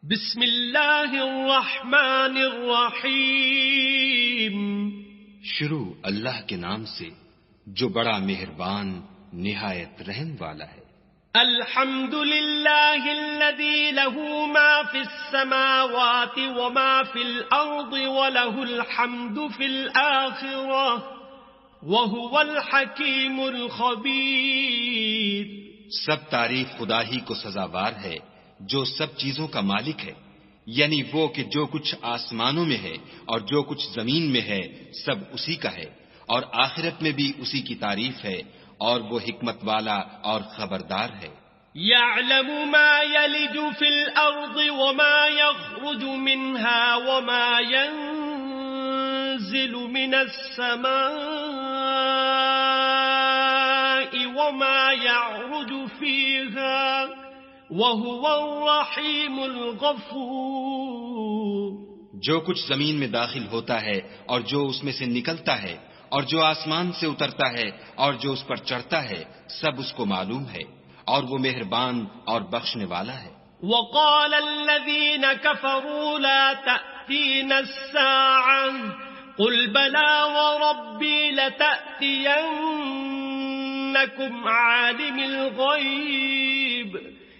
بسم اللہ الرحمن الرحیم. شروع اللہ کے نام سے جو بڑا مہربان نہایت رحم والا ہے. الحمد للہ الذی له ما فی السماوات وما فی الارض وله الحمد فی الآخرہ وهو الحکیم الخبیر. سب تعریف خدا ہی کو سزاوار ہے جو سب چیزوں کا مالک ہے، یعنی وہ کہ جو کچھ آسمانوں میں ہے اور جو کچھ زمین میں ہے سب اسی کا ہے، اور آخرت میں بھی اسی کی تعریف ہے، اور وہ حکمت والا اور خبردار ہے. يعلم ما يلج في الأرض وما يخرج منها وما ينزل من السماء وما يعرج فيها وَهُوَ الرَّحِيمُ الْغَفُورُ. جو کچھ زمین میں داخل ہوتا ہے اور جو اس میں سے نکلتا ہے اور جو آسمان سے اترتا ہے اور جو اس پر چڑھتا ہے سب اس کو معلوم ہے، اور وہ مہربان اور بخشنے والا ہے. وَقَالَ الَّذِينَ كَفَرُوا لَا تَأْتِينَا السَّاعَةُ قُلْ بَلَى وَرَبِّي لَتَأْتِيَنَّكُمْ عَالِمِ الْغَيْبِ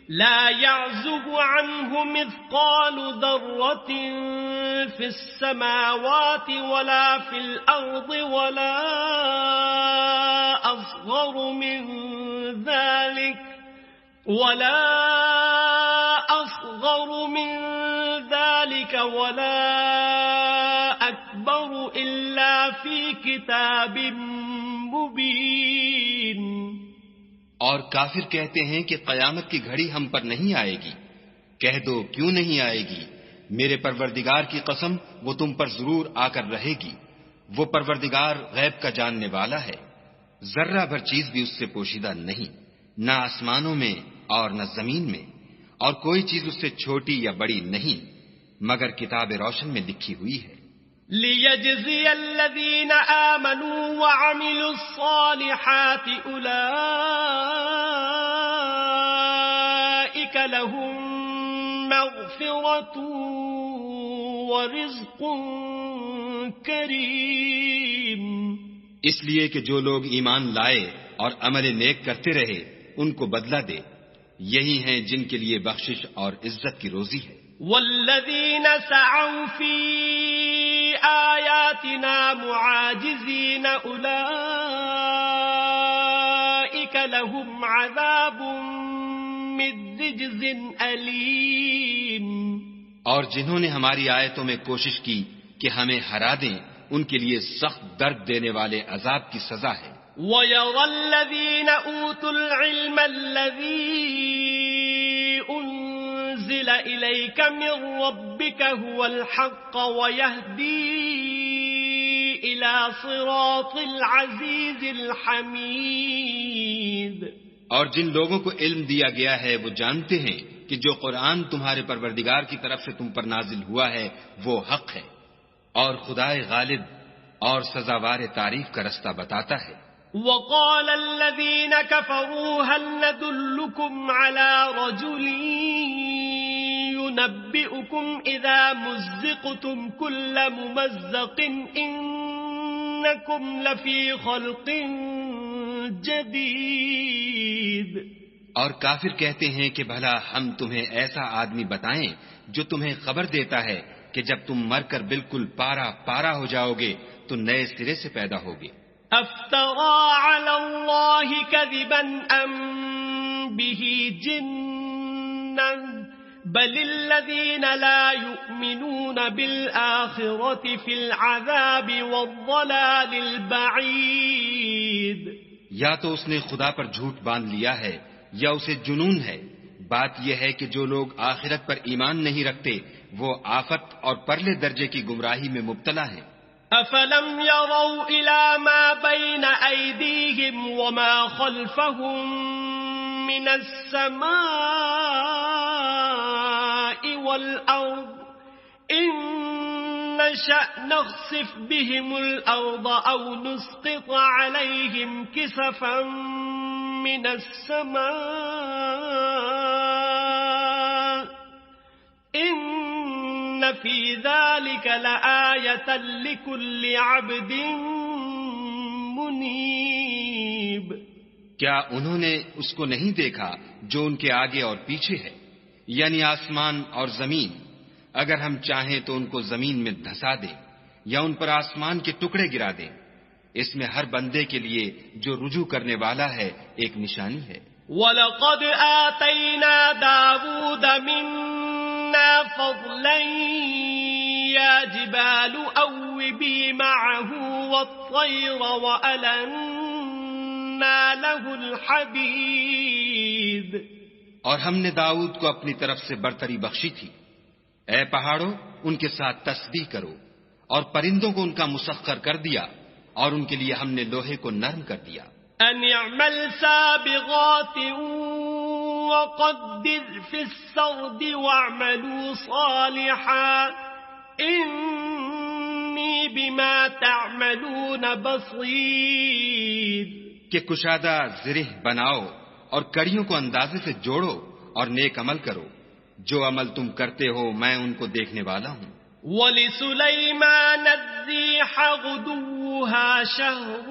لا يعزب عنه مثقال ذرة في السماوات ولا في الأرض ولا أصغر من ذلك ولا أكبر إلا في كتاب مبين. اور کافر کہتے ہیں کہ قیامت کی گھڑی ہم پر نہیں آئے گی. کہہ دو کیوں نہیں آئے گی؟ میرے پروردگار کی قسم وہ تم پر ضرور آ کر رہے گی. وہ پروردگار غیب کا جاننے والا ہے. ذرہ بھر چیز بھی اس سے پوشیدہ نہیں، نہ آسمانوں میں اور نہ زمین میں، اور کوئی چیز اس سے چھوٹی یا بڑی نہیں مگر کتاب روشن میں لکھی ہوئی ہے. لِيَجْزِيَ الَّذِينَ آمَنُوا وَعَمِلُوا الصَّالِحَاتِ أُولَئِكَ لَهُم مَّغْفِرَةٌ وَرِزْقٌ كَرِيمٌ. اس لیے کہ جو لوگ ایمان لائے اور عمل نیک کرتے رہے ان کو بدلہ دے، یہی ہیں جن کے لیے بخشش اور عزت کی روزی ہے. وَالَّذِينَ سَعَوْا فِي آياتنا معاجزين أولئك لهم عذاب من رجز أليم. اور جنہوں نے ہماری آیتوں میں کوشش کی کہ ہمیں ہرا دیں ان کے لیے سخت درد دینے والے عذاب کی سزا ہے. وَيَرَى الَّذِينَ أُوتُوا الْعِلْمَ الَّذِي أُنزِلَ إِلَيْكَ مِن رَّبِّكَ هُوَ الْحَقَّ وَيَهْدِي إِلَى صِرَاطِ الْعَزِيزِ الْحَمِيدِ. اور جن لوگوں کو علم دیا گیا ہے وہ جانتے ہیں کہ جو قرآن تمہارے پروردگار کی طرف سے تم پر نازل ہوا ہے وہ حق ہے، اور خدائے غالب اور سزاوار تعریف کا رستہ بتاتا ہے. وَقَالَ الَّذِينَ كَفَرُوا هَلْ نَدُلُّكُمْ عَلَى رَجُلٍ يُنَبِّئُكُمْ إِذَا مُزِّقْتُمْ كُلَّ مُمَزَّقٍ إِنَّكُمْ لَفِي خَلْقٍ جَدِيدٍ. اور کافر کہتے ہیں کہ بھلا ہم تمہیں ایسا آدمی بتائیں جو تمہیں خبر دیتا ہے کہ جب تم مر کر بالکل پارا پارا ہو جاؤ گے تو نئے سرے سے پیدا ہوگے. افترى على الله كذبا ام به جنة بل الذين لا يؤمنون بالآخرة في العذاب والضلال البعيد. یا تو اس نے خدا پر جھوٹ باندھ لیا ہے یا اسے جنون ہے. بات یہ ہے کہ جو لوگ آخرت پر ایمان نہیں رکھتے وہ آفت اور پرلے درجے کی گمراہی میں مبتلا ہیں. افلم يروا الى ما بين ايديهم وما خلفهم من السماء والارض ان نشأ نخسف بهم الارض او نسقط عليهم كسفا من السماء إن في ذلك لآية لكل عبد منيب. کیا انہوں نے اس کو نہیں دیکھا جو ان کے آگے اور پیچھے ہے، یعنی آسمان اور زمین؟ اگر ہم چاہیں تو ان کو زمین میں دھسا دیں یا ان پر آسمان کے ٹکڑے گرا دیں. اس میں ہر بندے کے لیے جو رجوع کرنے والا ہے ایک نشانی ہے. وَلَقَدْ آتَيْنَا دَاوُودَ مِنَّا فَضْلًا يَا جِبَالُ أَوِّبِي مَعَهُ وَالطَّيْرَ وَأَلَنَّا لَهُ الْحَدِيدَ. اور ہم نے داؤد کو اپنی طرف سے برتری بخشی تھی. اے پہاڑوں، ان کے ساتھ تسبیح کرو، اور پرندوں کو ان کا مسخر کر دیا، اور ان کے لیے ہم نے لوہے کو نرم کر دیا. أن اعمل سابغات وقدر في السرد واعملوا صالحا إني بما تعملون بصير. کہ کشادہ زرہ بناؤ اور کڑیوں کو اندازے سے جوڑو اور نیک عمل کرو. جو عمل تم کرتے ہو میں ان کو دیکھنے والا ہوں. وَلِسُلَيْمَانَ الرِّيحَ غُدُوُّهَا شَهْرٌ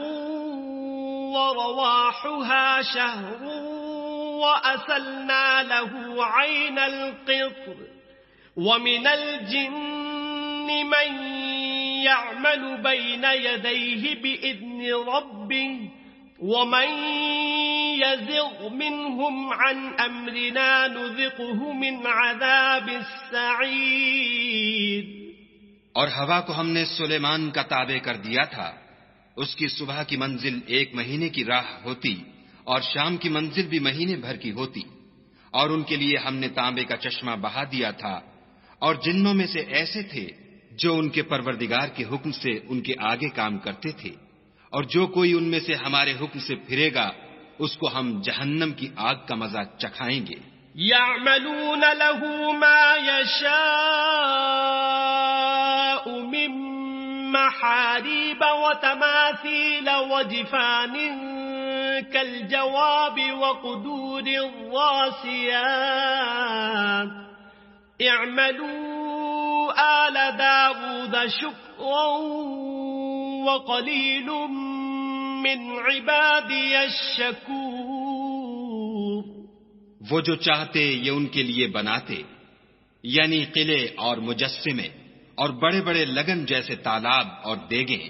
وَرَوَاحُهَا شَهْرٌ وَأَسَلْنَا لَهُ عَيْنَ الْقِطْرِ وَمِنَ الْجِنِّ مَن يَعْمَلُ بَيْنَ يَدَيْهِ بِإِذْنِ رَبِّهِ وَمَن يَزِغْ مِنْهُمْ عَنْ أَمْرِنَا نُذِقْهُ مِنْ عَذَابِ السَّعِيرِ. اور ہوا کو ہم نے سلیمان کا تابع کر دیا تھا. اس کی صبح کی منزل 1 مہینے کی راہ ہوتی اور شام کی منزل بھی مہینے بھر کی ہوتی. اور ان کے لیے ہم نے تانبے کا چشمہ بہا دیا تھا. اور جنوں میں سے ایسے تھے جو ان کے پروردگار کے حکم سے ان کے آگے کام کرتے تھے، اور جو کوئی ان میں سے ہمارے حکم سے پھرے گا اس کو ہم جہنم کی آگ کا مزہ چکھائیں گے. يعملون له ما يشاء من محاريب وتماثيل وجفان كالجواب وقدور الراسيات اعملوا آل داود شكرا وقليل من عبادي الشكور. وہ جو چاہتے یہ ان کے لیے بناتے، یعنی قلعے اور مجسمے اور بڑے بڑے لگن جیسے تالاب اور دیگیں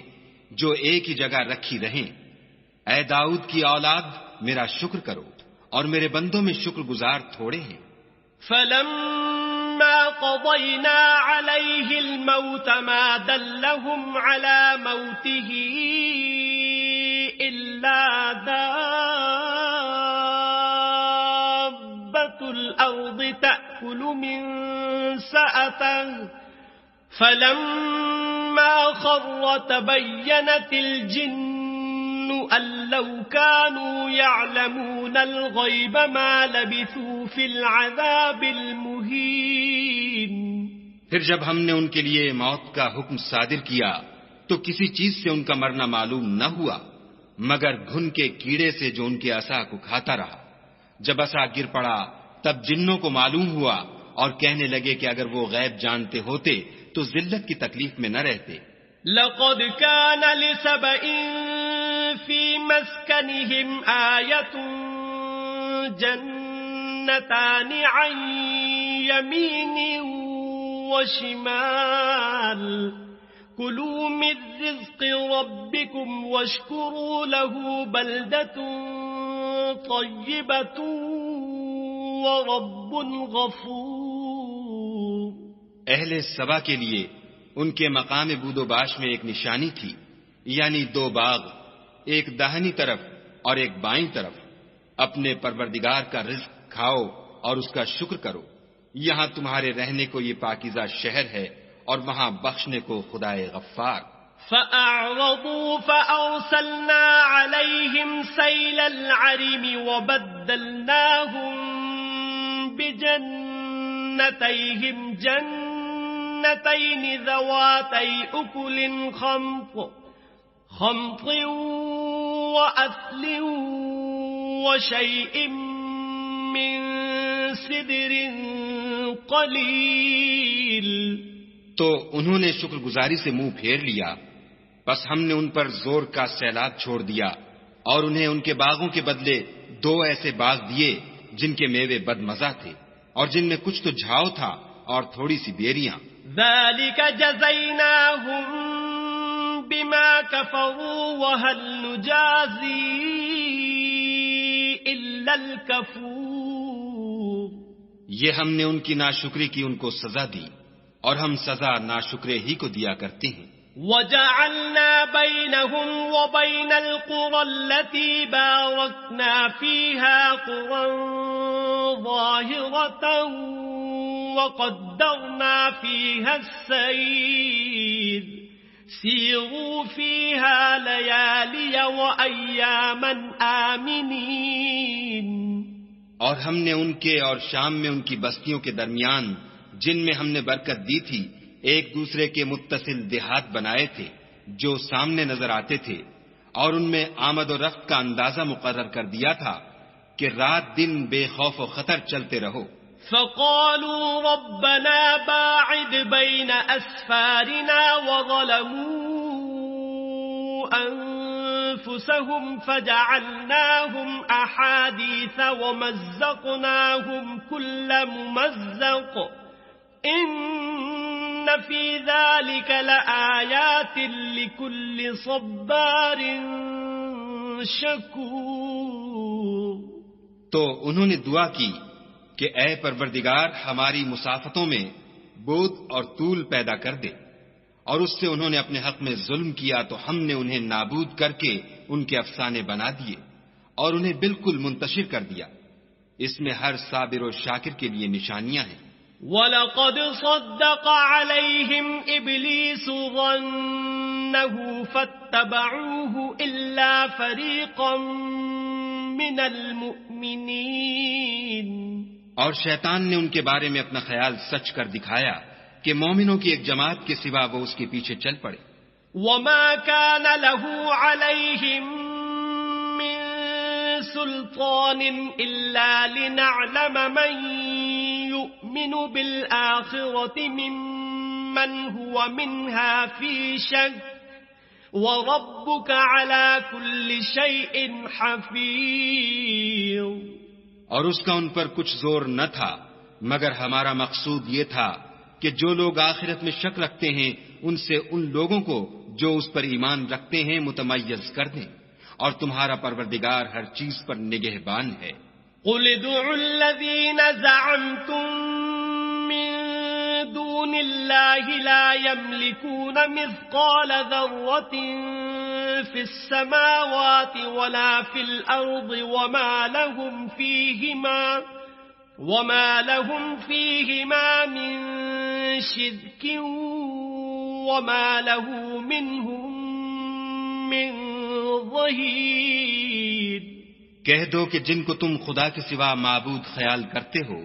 جو ایک ہی جگہ رکھی رہیں. اے داؤد کی اولاد میرا شکر کرو، اور میرے بندوں میں شکر گزار تھوڑے ہیں. فَلَمَّا قَضَيْنَا عَلَيْهِ الْمَوْتَ مَا دَلَّهُمْ عَلَى مَوْتِهِ إِلَّا الأرض تأكل من سأته فلما خر تبينت الجن أن لو كانوا يعلمون الغيب ما لبثوا في العذاب المهين. پھر جب ہم نے ان کے لیے موت کا حکم صادر کیا تو کسی چیز سے ان کا مرنا معلوم نہ ہوا مگر گھن کے کیڑے سے جو ان کے عصا کو کھاتا رہا. جب عصا گر پڑا تب جنوں کو معلوم ہوا اور کہنے لگے کہ اگر وہ غیب جانتے ہوتے تو ذلت کی تکلیف میں نہ رہتے. لقد كان لسبإ في مسكنهم آية جنتان عن يمين وشمال كلوا من رزق ربكم واشكروا له بلدة طيبة ورب غفور. اہل سبا کے لیے ان کے مقام بود و باش میں ایک نشانی تھی، یعنی 2 باغ، ایک داہنی طرف اور ایک بائیں طرف. اپنے پروردگار کا رزق کھاؤ اور اس کا شکر کرو. یہاں تمہارے رہنے کو یہ پاکیزہ شہر ہے اور وہاں بخشنے کو خدائے غفار. فَأَعْرَضُوا فَأَرْسَلْنَا عَلَيْهِمْ سَيْلَ الْعَرِمِ وَبَدَّلْنَاهُمْ بِجَنَّتَيْهِمْ جَنَّتَيْنِ ذَوَاتَيْ أُكُلٍ خَمْطٍ وَأَثْلٍ وَشَيْءٍ مِّن سدر قلیل. تو انہوں نے شکر گزاری سے منہ پھیر لیا، بس ہم نے ان پر زور کا سیلاب چھوڑ دیا اور انہیں ان کے باغوں کے بدلے 2 ایسے باغ دیے جن کے میوے بد مزہ تھے اور جن میں کچھ تو جھاؤ تھا اور تھوڑی سی بیریاں. ذلك جزيناهم بما كفروا وهل نجازي إلا الكفور. یہ ہم نے ان کی ناشکری کی ان کو سزا دی اور ہم سزا ناشکرے ہی کو دیا کرتے ہیں. وجعلنا بينهم وبين القرى التي باركنا فيها قرى ظاهرة وقدرنا فيها السير سيروا فيها ليالي وأياما آمنين. اور ہم نے ان کے اور شام میں ان کی بستیوں کے درمیان جن میں ہم نے برکت دی تھی ایک دوسرے کے متصل دیہات بنائے تھے جو سامنے نظر آتے تھے، اور ان میں آمد و رفت کا اندازہ مقرر کر دیا تھا کہ رات دن بے خوف و خطر چلتے رہو. فقالوا ربنا باعد بين أسفارنا وظلموا أنفسهم فجعلناهم أحاديث ومزقناهم كل ممزق إن في ذلك لآيات لكل صبار شكور. تو انہوں نے دعا کی کہ اے پروردگار ہماری مسافتوں میں بود اور طول پیدا کر دے، اور اس سے انہوں نے اپنے حق میں ظلم کیا تو ہم نے انہیں نابود کر کے ان کے افسانے بنا دیے اور انہیں بالکل منتشر کر دیا. اس میں ہر صابر و شاکر کے لیے نشانیاں ہیں. وَلَقَدْ صَدَّقَ عَلَيْهِمْ إِبْلِيسُ ظَنَّهُ فَاتَّبَعُوهُ إِلَّا فَرِيقًا مِّنَ الْمُؤْمِنِينَ. اور شیطان نے ان کے بارے میں اپنا خیال سچ کر دکھایا کہ مومنوں کی ایک جماعت کے سوا وہ اس کے پیچھے چل پڑے. وَمَا كَانَ لَهُ عَلَيْهِمْ مِنْ سُلْطَانٍ إِلَّا لِنَعْلَمَ مَنْ يُؤْمِنُ بِالْآخِرَةِ مِمَّنْ هُوَ مِنْهَا فِي شَكٍّ وَرَبُّكَ عَلَى كُلِّ شَيْءٍ حَفِيظٌ. اور اس کا ان پر کچھ زور نہ تھا مگر ہمارا مقصود یہ تھا کہ جو لوگ آخرت میں شک رکھتے ہیں ان سے ان لوگوں کو جو اس پر ایمان رکھتے ہیں متمیز کر دیں، اور تمہارا پروردگار ہر چیز پر نگہبان ہے. قُلِ ادْعُوا الَّذِينَ زَعَمْتُم مِّن دُونِ اللَّهِ لَا يَمْلِكُونَ مِثْقَالَ ذَرَّةٍ فِي السَّمَاوَاتِ وَلَا فِي الْأَرْضِ وَمَا لَهُمْ فِيهِمَا مِن شِرْكٍ وَمَا لَهُ مِنْهُم مِّن ظَهِيرٍ. کہہ دو کہ جن کو تم خدا کے سوا معبود خیال کرتے ہو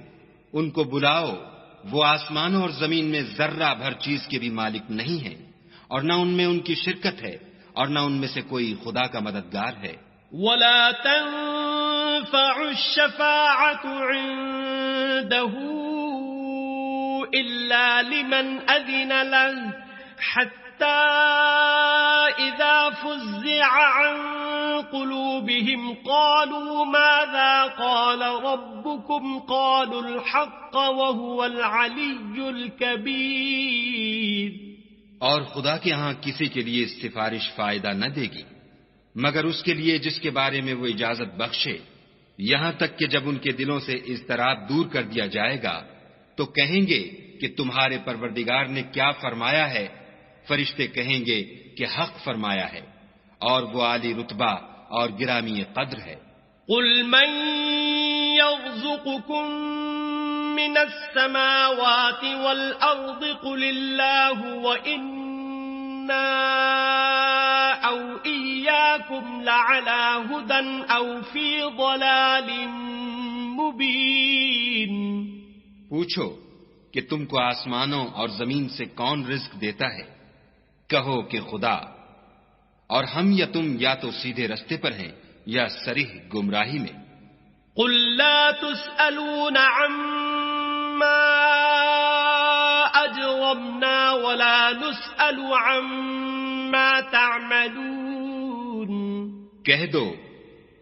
ان کو بلاؤ، وہ آسمانوں اور زمین میں ذرہ بھر چیز کے بھی مالک نہیں ہیں، اور نہ ان میں ان کی شرکت ہے اور نہ ان میں سے کوئی خدا کا مددگار ہے. وَلَا تَنفَعُ الشَّفَاعَةُ عِندَهُ إِلَّا لِمَنْ أَذِنَ لَهُ حَتَّى إِذَا فُزِّعَ عَنْ قُلُوبِهِمْ قَالُوا مَاذَا قَالَ رَبُّكُمْ قَالُوا الْحَقَّ وَهُوَ الْعَلِيُّ الْكَبِيرُ. اور خدا کے ہاں کسی کے لیے سفارش فائدہ نہ دے گی مگر اس کے لیے جس کے بارے میں وہ اجازت بخشے، یہاں تک کہ جب ان کے دلوں سے اضطراب دور کر دیا جائے گا تو کہیں گے کہ تمہارے پروردگار نے کیا فرمایا ہے. فرشتے کہیں گے کہ حق فرمایا ہے، اور وہ عالی رتبہ اور گرامی قدر ہے. قُلْ مَنْ يَرْزُقُكُم مِّنَ السَّمَاوَاتِ وَالْأَرْضِ قُلِ اللَّهُ وَإِنَّا أَوْ إِيَّاكُمْ لَعَلَى هُدًى أَوْ فِي ضَلَالٍ مُبِينٍ. پوچھو کہ تم کو آسمانوں اور زمین سے کون رزق دیتا ہے؟ کہو کہ خدا، اور ہم یا تم یا تو سیدھے رستے پر ہیں یا صریح گمراہی میں. قل لا تسألون عما أجرمنا ولا نسأل عما تعملون. کہہ دو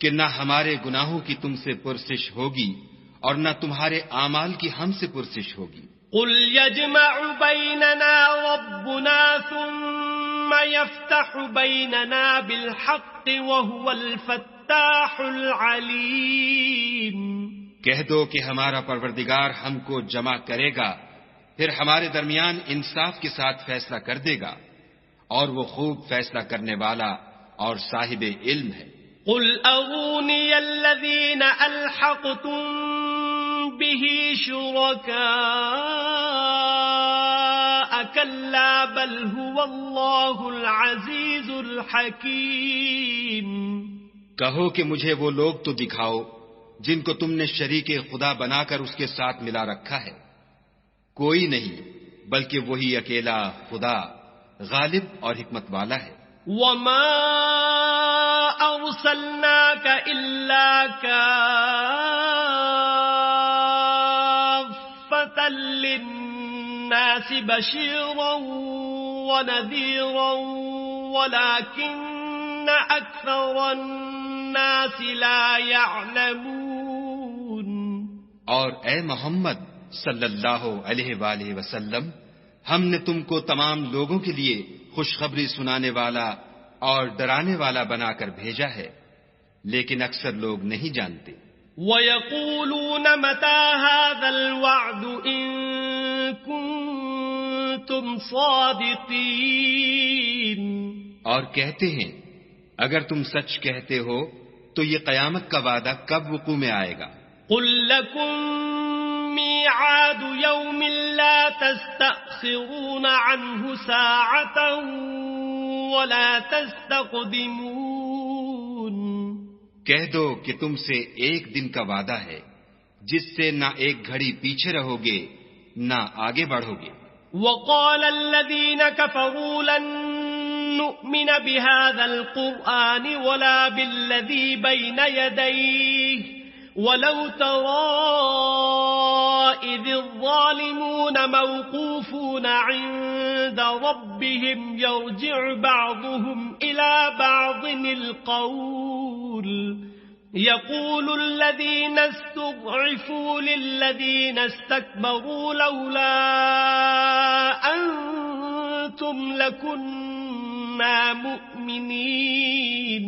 کہ نہ ہمارے گناہوں کی تم سے پرسش ہوگی اور نہ تمہارے اعمال کی ہم سے پرسش ہوگی. قل يجمع بيننا ربنا ثم يفتح بيننا بالحق وهو الفتاح العليم. کہہ دو کہ ہمارا پروردگار ہم کو جمع کرے گا، پھر ہمارے درمیان انصاف کے ساتھ فیصلہ کر دے گا، اور وہ خوب فیصلہ کرنے والا اور صاحب علم ہے. قل أروني الذين ألحقتم به شركاء كلا بل هو الله العزيز الحكيم. کہو کہ مجھے وہ لوگ تو دکھاؤ جن کو تم نے شریک خدا بنا کر اس کے ساتھ ملا رکھا ہے. کوئی نہیں بلکہ وہی اکیلا خدا غالب اور حکمت والا ہے. وما أرسلناك إلا كافة للناس بشيرا ونذيرا ولكن أكثر الناس لا يعلمون. اور اے محمد صلی اللہ علیہ وآلہ وسلم، ہم نے تم کو تمام لوگوں کے لیے خوشخبری سنانے والا اور ڈرانے والا بنا کر بھیجا ہے، لیکن اکثر لوگ نہیں جانتے. وَيَقُولُونَ مَتَى هَذَا الْوَعْدُ إِن كُنتُمْ صَادِقِينَ. اور کہتے ہیں اگر تم سچ کہتے ہو تو یہ قیامت کا وعدہ کب وقوع میں آئے گا. قُل لَّكُم مِّيعَادُ يَوْمٍ لَّا تَسْتَأْخِرُونَ عَنْهُ سَاعَةً وَلَا تَسْتَقْدِمُونَ. کہہ دو کہ تم سے ایک دن کا وعدہ ہے جس سے نہ ایک گھڑی پیچھے رہو گے نہ آگے بڑھو گے. وَقَالَ الَّذِينَ كَفَرُوا لَن نُّؤْمِنَ بِهَذَا الْقُرْآنِ وَلَا بِالَّذِي بَيْنَ يَدَيْهِ وَلَوْ تَرَىٰ إِذِ الظَّالِمُونَ مَوْقُوفُونَ عِندَ رَبِّهِمْ يَرْجِعُ بَعْضُهُمْ إِلَىٰ بَعْضٍ الْقَوْلَ يَقُولُ الَّذِينَ اسْتُضْعِفُوا لِلَّذِينَ اسْتَكْبَرُوا لَوْلَا أَنتُمْ لَكُنَّا مُؤْمِنِينَ.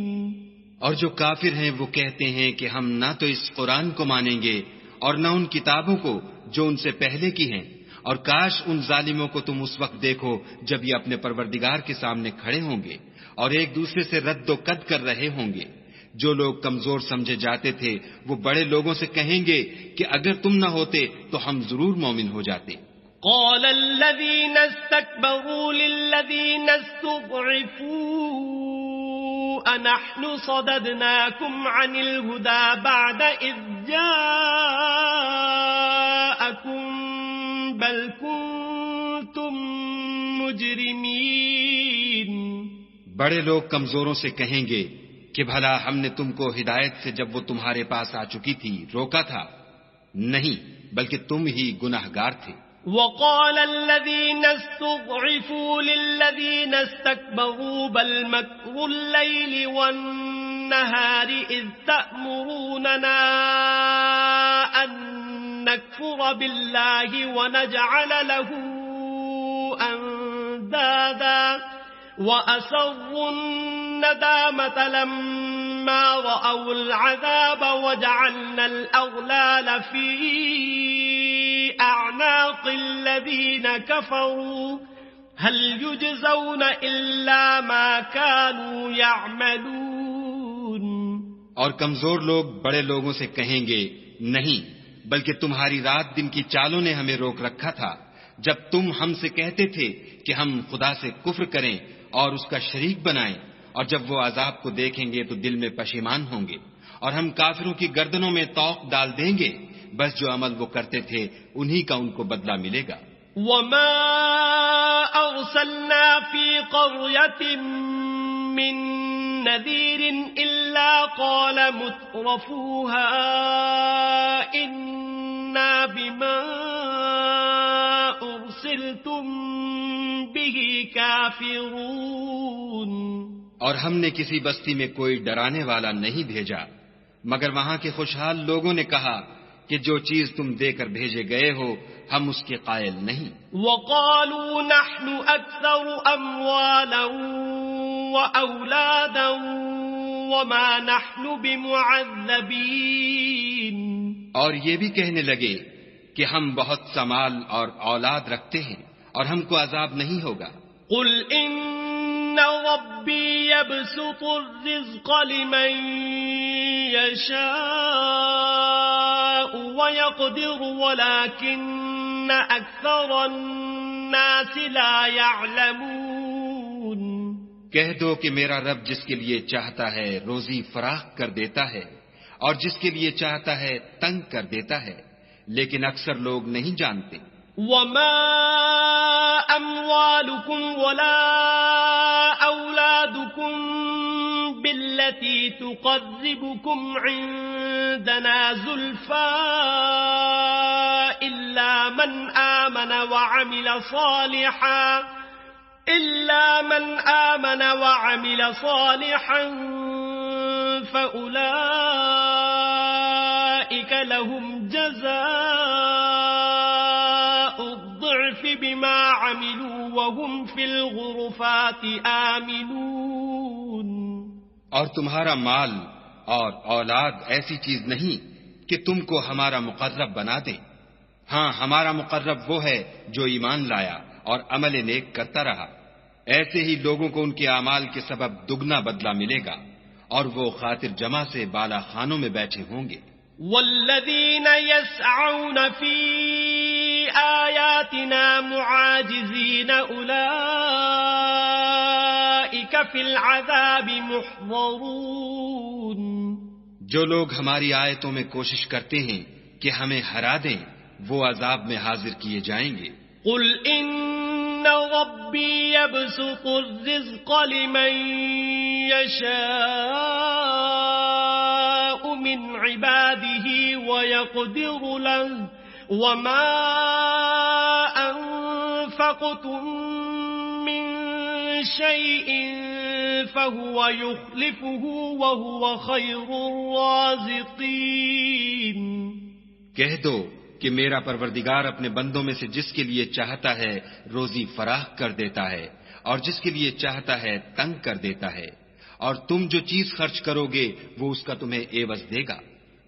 اور جو کافر ہیں وہ کہتے ہیں کہ ہم نہ تو اس قرآن کو مانیں گے اور نہ ان کتابوں کو جو ان سے پہلے کی ہیں، اور کاش ان ظالموں کو تم اس وقت دیکھو جب یہ اپنے پروردگار کے سامنے کھڑے ہوں گے اور ایک دوسرے سے رد و قد کر رہے ہوں گے. جو لوگ کمزور سمجھے جاتے تھے وہ بڑے لوگوں سے کہیں گے کہ اگر تم نہ ہوتے تو ہم ضرور مومن ہو جاتے. قال الذين استكبروا للذين استضعفوا أنحن صددناكم عن الهدى بعد إذ جاءكم بل كنتم مجرمين. بڑے لوگ کمزوروں سے کہیں گے کہ بھلا ہم نے تم کو ہدایت سے جب وہ تمہارے پاس آ چکی تھی روکا تھا؟ نہیں بلکہ تم ہی گناہگار تھے. وقال الذين استضعفوا للذين استكبروا بل مكر الليل والنهار إذ تأمروننا أن نكفر بالله ونجعل له أندادا وأسروا الندامة لما رأوا العذاب وجعلنا الأغلال في أعناق الذين كفروا هل يجزون إلا ما كانوا يعملون. اور کمزور لوگ بڑے لوگوں سے کہیں گے نہیں بلکہ تمہاری رات دن کی چالوں نے ہمیں روک رکھا تھا جب تم ہم سے کہتے تھے کہ ہم خدا سے کفر کریں اور اس کا شریک بنائیں، اور جب وہ عذاب کو دیکھیں گے تو دل میں پشیمان ہوں گے اور ہم کافروں کی گردنوں میں طوق ڈال دیں گے. بس جو عمل وہ کرتے تھے انہی کا ان کو بدلہ ملے گا. وما أرسلنا في قرية من نذير إلا قال مترفوها إنا بما أرسلتم به كافرون. اور ہم نے کسی بستی میں کوئی ڈرانے والا نہیں بھیجا مگر وہاں کے خوشحال لوگوں نے کہا کہ جو چیز تم دے کر بھیجے گئے ہو ہم اس کے قائل نہیں. وقالوا نحن أكثر أموالا وأولادا وما نحن بمعذبين. اور یہ بھی کہنے لگے کہ ہم بہت سا مال اور اولاد رکھتے ہیں اور ہم کو عذاب نہیں ہوگا. قل إن ربي يبسط الرزق لمن يشاء ويقدر ولكن أكثر الناس لا يعلمون. کہہ دو کہ میرا رب جس کے لیے چاہتا ہے روزی فراخ کر دیتا ہے اور جس کے لیے چاہتا ہے تنگ کر دیتا ہے لیکن اکثر لوگ نہیں جانتے. وما أموالكم ولا أولادكم بالتي تقربكم عندنا زلفى إلا من آمن وعمل صالحا فأولئك لهم جزاء الضعف بما عملوا وهم في الغرفات آمنون. اور تمہارا مال اور اولاد ایسی چیز نہیں کہ تم کو ہمارا مقرب بنا دے. ہاں ہمارا مقرب وہ ہے جو ایمان لایا اور عمل نیک کرتا رہا. ایسے ہی لوگوں کو ان کے اعمال کے سبب دگنا بدلہ ملے گا اور وہ خاطر جمع سے بالا خانوں میں بیٹھے ہوں گے. والذین یسعون فی آیاتنا معاجزین اولئک فی العذاب محضرون. جو لوگ ہماری آیتوں میں کوشش کرتے ہیں کہ ہمیں ہرا دیں وہ عذاب میں حاضر کیے جائیں گے. قل ان ربی یبسط الرزق لمن یشاء من عباده ويقدر له وما انفقتم من شيء فهو يخلفه وهو خير الرازقين. کہہ دو کہ میرا پروردگار اپنے بندوں میں سے جس کے لیے چاہتا ہے روزی فراخ کر دیتا ہے اور جس کے لیے چاہتا ہے تنگ کر دیتا ہے اور تم جو چیز خرچ کرو گے وہ اس کا تمہیں عوض دے گا.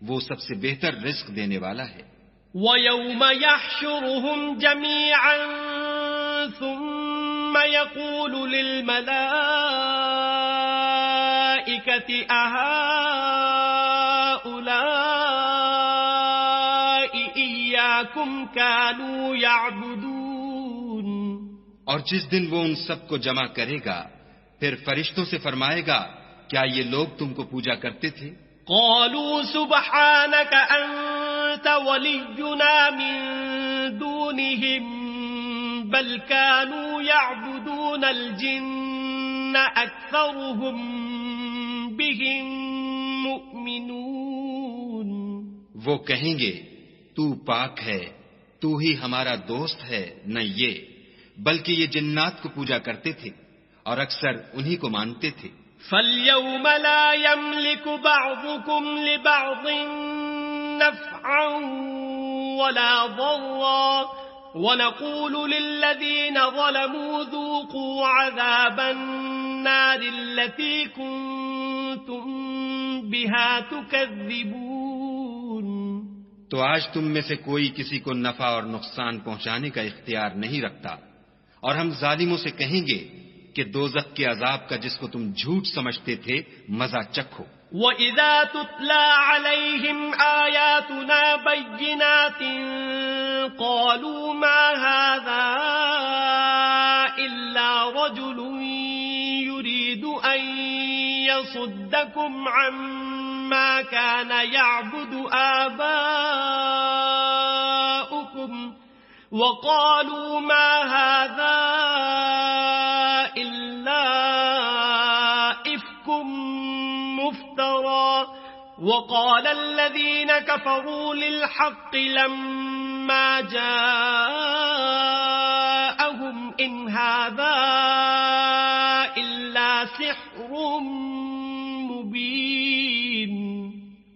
وہ سب سے بہتر رزق دینے والا ہے. وَيَوْمَ يَحْشُرُهُمْ جَمِيعًا ثُمَّ يَقُولُ لِلْمَلَائِكَةِ أَهَؤُلَاءِ إِيَّاكُمْ كَانُوا يَعْبُدُونَ. اور جس دن وہ ان سب کو جمع کرے گا پھر فرشتوں سے فرمائے گا کیا یہ لوگ تم کو پوجا کرتے تھے؟ قالوا سبحانك أنت ولينا من دونهم بل كانوا يعبدون الجن أكثرهم بهم مؤمنون. وہ کہیں گے تو پاک ہے تو ہی ہمارا دوست ہے نہ یہ بلکہ یہ جنات کو پوجا کرتے تھے اور اکثر انہی کو مانتے تھے. فَالْيَوْمَ لَا يَمْلِكُ بَعْضُكُمْ لِبَعْضٍ نَفْعًا وَلَا ضَرًّا وَنَقُولُ لِلَّذِينَ ظَلَمُوا ذُوقُوا عَذَابَ النَّارِ الَّتِي كُنتُم بِهَا تُكَذِّبُونَ. تو آج تم میں سے کوئی کسی کو نفع اور نقصان پہنچانے کا اختیار نہیں رکھتا اور ہم ظالموں سے کہیں گے کہ دوزخ کے عذاب کا جس کو تم جھوٹ سمجھتے تھے مزہ چکھو. وَإِذَا تُتْلَى عَلَيْهِمْ آيَاتُنَا بَيِّنَاتٍ قَالُوا مَا هَذَا إِلَّا رَجُلٌ يُرِيدُ أَن يَصُدَّكُمْ عَمَّا كَانَ يَعْبُدُ آبَاؤُكُمْ وَقَالُوا مَا هَذَا إِلَّا إِفْكٌ وقال الذين كفروا للحق لما جاءهم إن هذا إلا سحر مبين.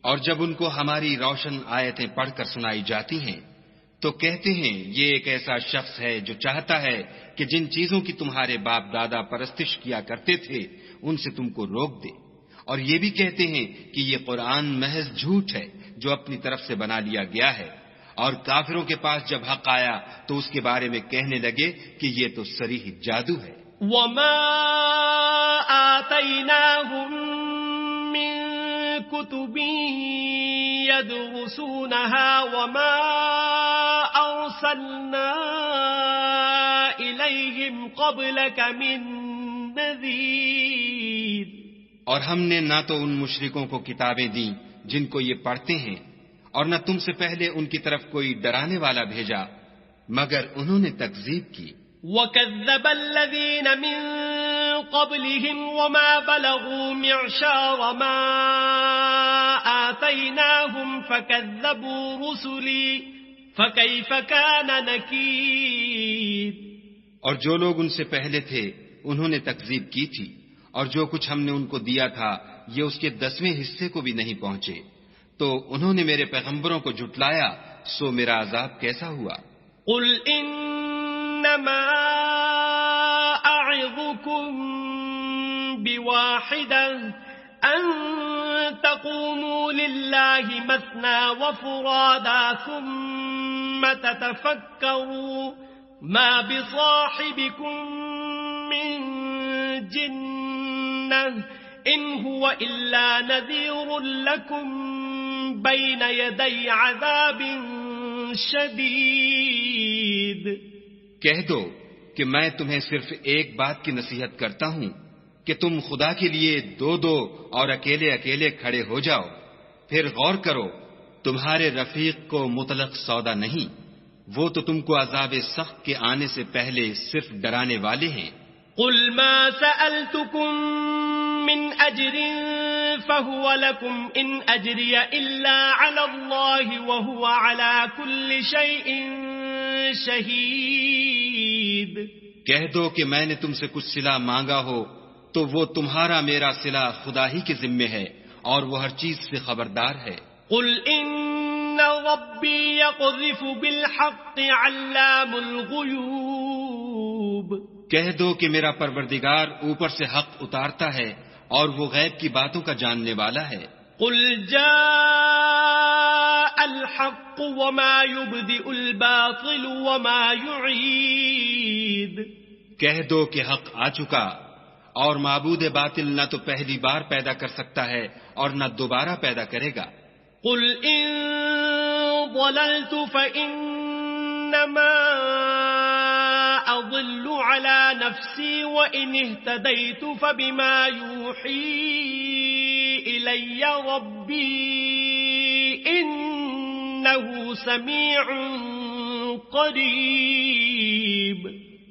اور جب ان کو ہماری روشن آیتیں پڑھ کر سنائی جاتی ہیں تو کہتے ہیں یہ ایک ایسا شخص ہے جو چاہتا ہے کہ جن چیزوں کی تمہارے باپ دادا پرستش کیا کرتے تھے ان سے تم کو روک دے، اور یہ بھی کہتے ہیں کہ یہ قرآن محض جھوٹ ہے جو اپنی طرف سے بنا لیا گیا ہے، اور کافروں کے پاس جب حق آیا تو اس کے بارے میں کہنے لگے کہ یہ تو صریح جادو ہے. وما آتيناهم من كتب يدرسونها وما أرسلنا إليهم قبلك من نذير. اور ہم نے نہ تو ان مشرکوں کو کتابیں دیں جن کو یہ پڑھتے ہیں، اور نہ تم سے پہلے ان کی طرف کوئی ڈرانے والا بھیجا مگر انہوں نے تکذیب کی. وَكَذَّبَ الَّذِينَ مِن قَبْلِهِمْ وَمَا بَلَغُوا مِعْشَارَ مَا آتَيْنَاهُمْ فَكَذَّبُوا رُسُلِي فَكَيْفَ كَانَ نَكِيرِ. اور جو لوگ ان سے پہلے تھے انہوں نے تکذیب کی تھی، اور جو کچھ ہم نے ان کو دیا تھا یہ اس کے 10ویں حصے کو بھی نہیں پہنچے، تو انہوں نے میرے پیغمبروں کو جھٹلایا، سو میرا عذاب کیسا ہوا. قُلْ إِنَّمَا أَعِظُكُمْ بِوَاحِدَةٍ أَن تَقُومُوا لِلَّهِ مَثْنَى وَفُرَادَى ثُمَّ تَتَفَكَّرُوا مَا بِصَاحِبِكُم مِّن جِنَّةٍ إِنْ هُوَ إِلَّا نَذِيرٌ لَكُمْ بَيْنَ يَدَيْ عَذَابٍ شَدِيدٍ. کہہ دو کہ میں تمہیں صرف ایک بات کی نصیحت کرتا ہوں کہ تم خدا کے لیے دو دو اور اکیلے اکیلے کھڑے ہو جاؤ، پھر غور کرو تمہارے رفیق کو مطلق سودا نہیں، وہ تو تم کو عذاب سخت کے آنے سے پہلے صرف ڈرانے والے ہیں. قُلْ مَا سَأَلْتُكُم مِّنْ أَجْرٍ فَهُوَ لَكُمْ إِنْ أَجْرِيَ إِلَّا عَلَى اللَّهِ وَهُوَ عَلَى كُلِّ شَيْءٍ شَهِيدٌ. کہہ دو کہ میں نے تم سے کچھ صلہ مانگا ہو تو وہ تمہارا میرا صلہ خدا ہی کے ذمے ہے، اور وہ ہر چیز سے خبردار ہے. قُلْ إِنَّ رَبِّي يَقْذِفُ بِالْحَقِّ عَلَّامُ الْغُيُوبِ. کہہ دو کہ میرا پروردگار اوپر سے حق اتارتا ہے اور وہ غیب کی باتوں کا جاننے والا ہے. قُلْ جَاءَ الْحَقُّ وَمَا يُبْدِئُ الْبَاطِلُ وَمَا يُعِيدُ. کہہ دو کہ حق آ چکا، اور معبود باطل نہ تو پہلی بار پیدا کر سکتا ہے اور نہ دوبارہ پیدا کرے گا. قُلْ إِن ضَلَلْتُ فَإِنَّمَا أَضِلُّ عَلَى نَفْسِي وَإِنِ اهْتَدَيْتُ فَبِمَا يُوحِي إِلَيَّ رَبِّي إِنَّهُ سَمِيعٌ قَرِيبٌ.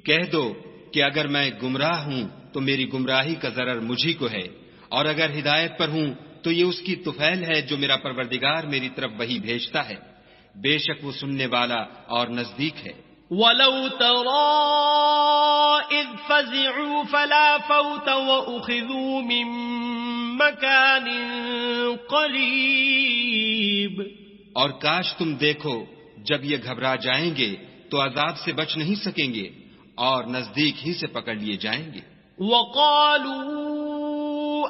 کہہ دو کہ اگر میں گمراہ ہوں تو میری گمراہی کا ضرر مجھی کو ہے، اور اگر ہدایت پر ہوں تو یہ اس کی طفیل ہے جو میرا پروردگار میری طرف وحی بھیجتا ہے، بے شک وہ سننے والا اور نزدیک ہے. وَلَوْ تَرَىٰ إِذْ فَزِعُوا فَلَا فَوْتَ وَأُخِذُوا مِن مَّكَانٍ قَرِيبٍ. اور کاش تم دیکھو جب یہ گھبرا جائیں گے تو عذاب سے بچ نہیں سکیں گے اور نزدیک ہی سے پکڑ لیے جائیں گے. وَقَالُوا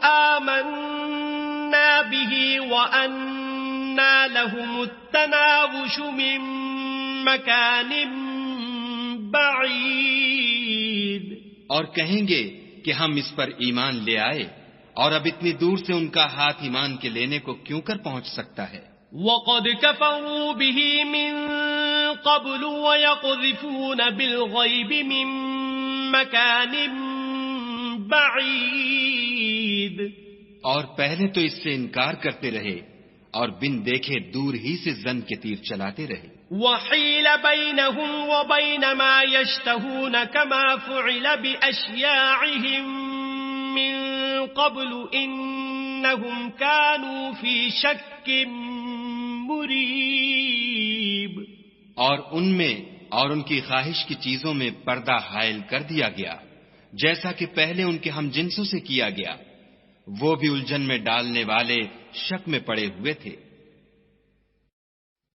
آمَنَّا بِهِ وَأَنَّا لَهُمُ التَّنَاوُشُ مِن مَّكَانٍ بَعِيدٍ. اور کہیں گے کہ ہم اس پر ایمان لے آئے، اور اب اتنی دور سے ان کا ہاتھ ایمان کے لینے کو کیوں کر پہنچ سکتا ہے. وَقَدْ كَفَرُوا بِهِ مِن قَبْلُ وَيَقْذِفُونَ بِالْغَيْبِ مِن مَّكَانٍ بَعِيدٍ. اور پہلے تو اس سے انکار کرتے رہے اور بن دیکھے دور ہی سے زن کے تیر چلاتے رہے. وَحِيلَ بَيْنَهُمْ وَبَيْنَ مَا يَشْتَهُونَ كَمَا فُعِلَ بِأَشْيَاعِهِمْ مِن قَبْلُ إِنَّ إنهم كانوا في شك مريب. اور ان میں اور ان کی خواہش کی چیزوں میں پردہ حائل کر دیا گیا جیسا کہ پہلے ان کے ہم جنسوں سے کیا گیا. وہ بھی الجھن میں ڈالنے والے شک میں پڑے ہوئے تھے.